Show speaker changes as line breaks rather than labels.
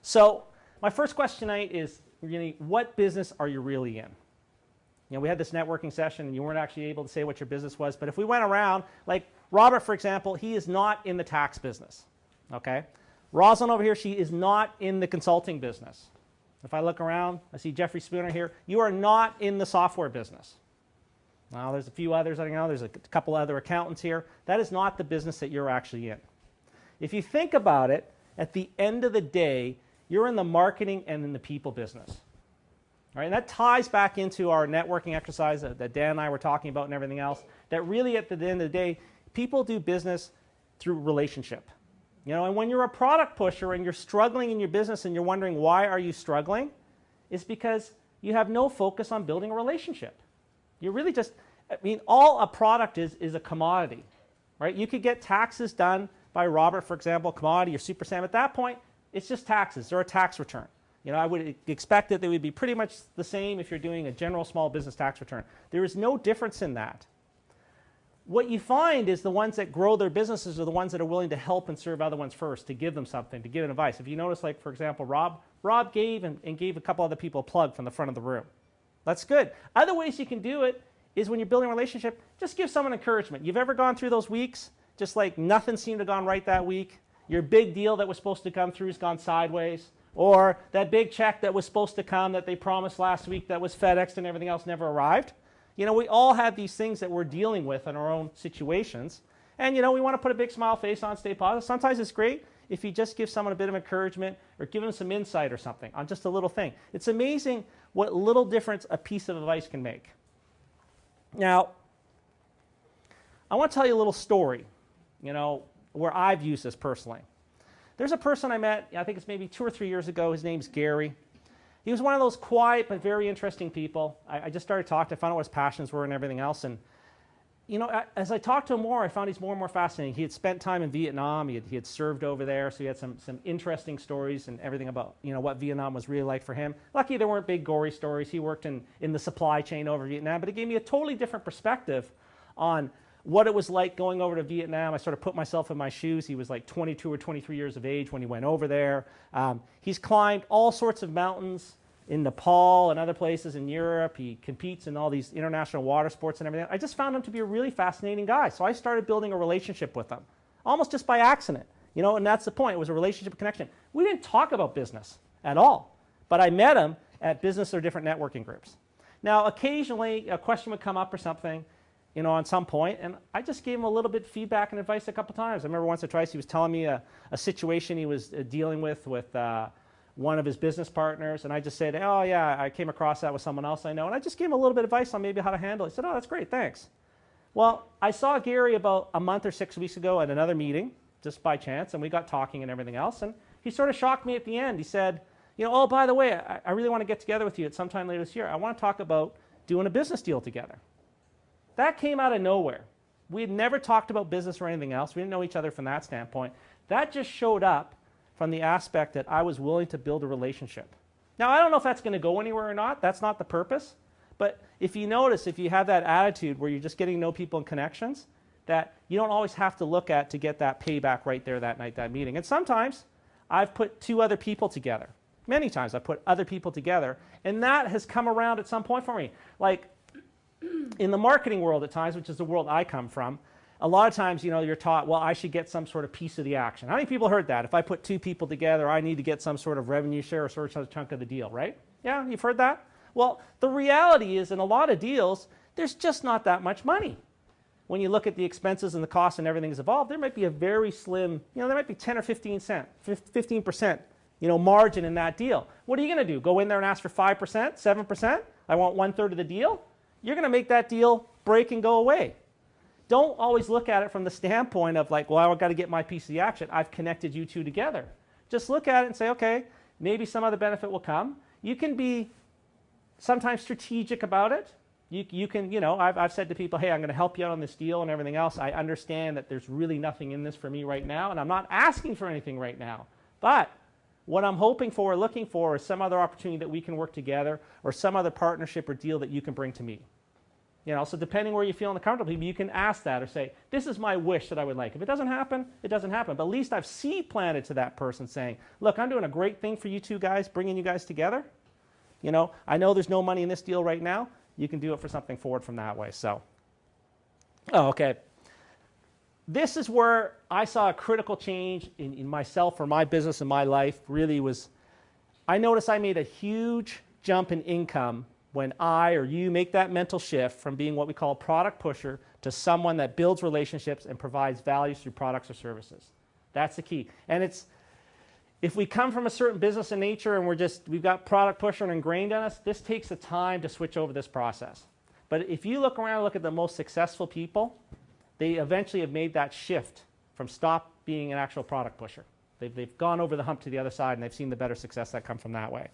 So my first question tonight is really, what business are you really in? We had this networking session and you weren't actually able to say what your business was, but if we went around, like Robert, for example, he is not in the tax business, okay? Rosalind over here, she is not in the consulting business. If I look around, I see Jeffrey Spooner here. You are not in the software business. Now, there's a few others I know. There's a couple other accountants here. That is not the business that you're actually in. If you think about it, at the end of the day, you're in the marketing and in the people business. All right, and that ties back into our networking exercise that Dan and I were talking about and everything else, that really at the end of the day, people do business through relationship. And when you're a product pusher and you're struggling in your business and you're wondering why are you struggling, it's because you have no focus on building a relationship. You really just, all a product is a commodity, right? You could get taxes done by Robert, for example, commodity or Super Sam. At that point, it's just taxes. They're a tax return. I would expect that they would be pretty much the same if you're doing a general small business tax return. There is no difference in that. What you find is the ones that grow their businesses are the ones that are willing to help and serve other ones first, to give them something, to give them advice. If you notice, like, for example, Rob gave and gave a couple other people a plug from the front of the room. That's good. Other ways you can do it is when you're building a relationship, just give someone encouragement. You've ever gone through those weeks, just like nothing seemed to have gone right that week? Your big deal that was supposed to come through has gone sideways. Or that big check that was supposed to come that they promised last week that was FedExed and everything else never arrived. We all have these things that we're dealing with in our own situations. And, we want to put a big smile face on, stay positive. Sometimes it's great if you just give someone a bit of encouragement or give them some insight or something on just a little thing. It's amazing what little difference a piece of advice can make. Now, I want to tell you a little story, where I've used this personally. There's a person I met, I think it's maybe 2 or 3 years ago. His name's Gary. He was one of those quiet but very interesting people. I just started talking to him, found out what his passions were and everything else. And, as I talked to him more, I found he's more and more fascinating. He had spent time in Vietnam. He had served over there, so he had some interesting stories and everything about, what Vietnam was really like for him. Lucky there weren't big gory stories. He worked in the supply chain over Vietnam, but it gave me a totally different perspective on what it was like going over to Vietnam. I sort of put myself in my shoes. He was like 22 or 23 years of age when he went over there. He's climbed all sorts of mountains in Nepal and other places in Europe. He competes in all these international water sports and everything. I just found him to be a really fascinating guy. So I started building a relationship with him, almost just by accident. And that's the point. It was a relationship connection. We didn't talk about business at all, but I met him at business or different networking groups. Now, occasionally a question would come up or something, on some point, and I just gave him a little bit of feedback and advice a couple times. I remember once or twice he was telling me a situation he was dealing with one of his business partners, and I just said, oh yeah, I came across that with someone else I know, and I just gave him a little bit of advice on maybe how to handle it. He said, oh, that's great, thanks. Well, I saw Gary about a month or 6 weeks ago at another meeting, just by chance, and we got talking and everything else, and he sort of shocked me at the end. He said, oh, by the way, I really want to get together with you at some time later this year. I want to talk about doing a business deal together. That came out of nowhere. We had never talked about business or anything else. We didn't know each other from that standpoint. That just showed up from the aspect that I was willing to build a relationship. Now, I don't know if that's going to go anywhere or not. That's not the purpose. But if you notice, if you have that attitude where you're just getting to know people and connections, that you don't always have to look at to get that payback right there that night, that meeting. And sometimes I've put 2 other people together. Many times I've put other people together, and that has come around at some point for me. Like, in the marketing world at times, which is the world I come from, a lot of times, you're taught, well, I should get some sort of piece of the action. How many people heard that? If I put 2 people together, I need to get some sort of revenue share or sort of chunk of the deal, right? Yeah, you've heard that? Well, the reality is in a lot of deals, there's just not that much money. When you look at the expenses and the costs and everything's involved, there might be a very slim, there might be 10 or 15%, margin in that deal. What are you going to do? Go in there and ask for 5%, 7%? I want 1/3 of the deal? You're going to make that deal break and go away. Don't always look at it from the standpoint of like, well, I've got to get my piece of the action. I've connected you 2 together. Just look at it and say, okay, maybe some other benefit will come. You can be sometimes strategic about it. You can, I've said to people, hey, I'm going to help you out on this deal and everything else. I understand that there's really nothing in this for me right now, and I'm not asking for anything right now. But what I'm hoping for or looking for is some other opportunity that we can work together or some other partnership or deal that you can bring to me. You know, so depending where you feel uncomfortable, you can ask that or say, this is my wish that I would like. If it doesn't happen, it doesn't happen. But at least I've seed planted to that person saying, look, I'm doing a great thing for you two guys, bringing you guys together. You know, I know there's no money in this deal right now. You can do it for something forward from that way. So, oh, okay. This is where I saw a critical change in myself or my business and my life. Really was, I noticed I made a huge jump in income when I or you make that mental shift from being what we call a product pusher to someone that builds relationships and provides value through products or services. That's the key. And it's, if we come from a certain business in nature and we've got product pusher and ingrained in us, this takes the time to switch over this process. But if you look around and look at the most successful people, they eventually have made that shift from stop being an actual product pusher. They've gone over the hump to the other side and they've seen the better success that come from that way.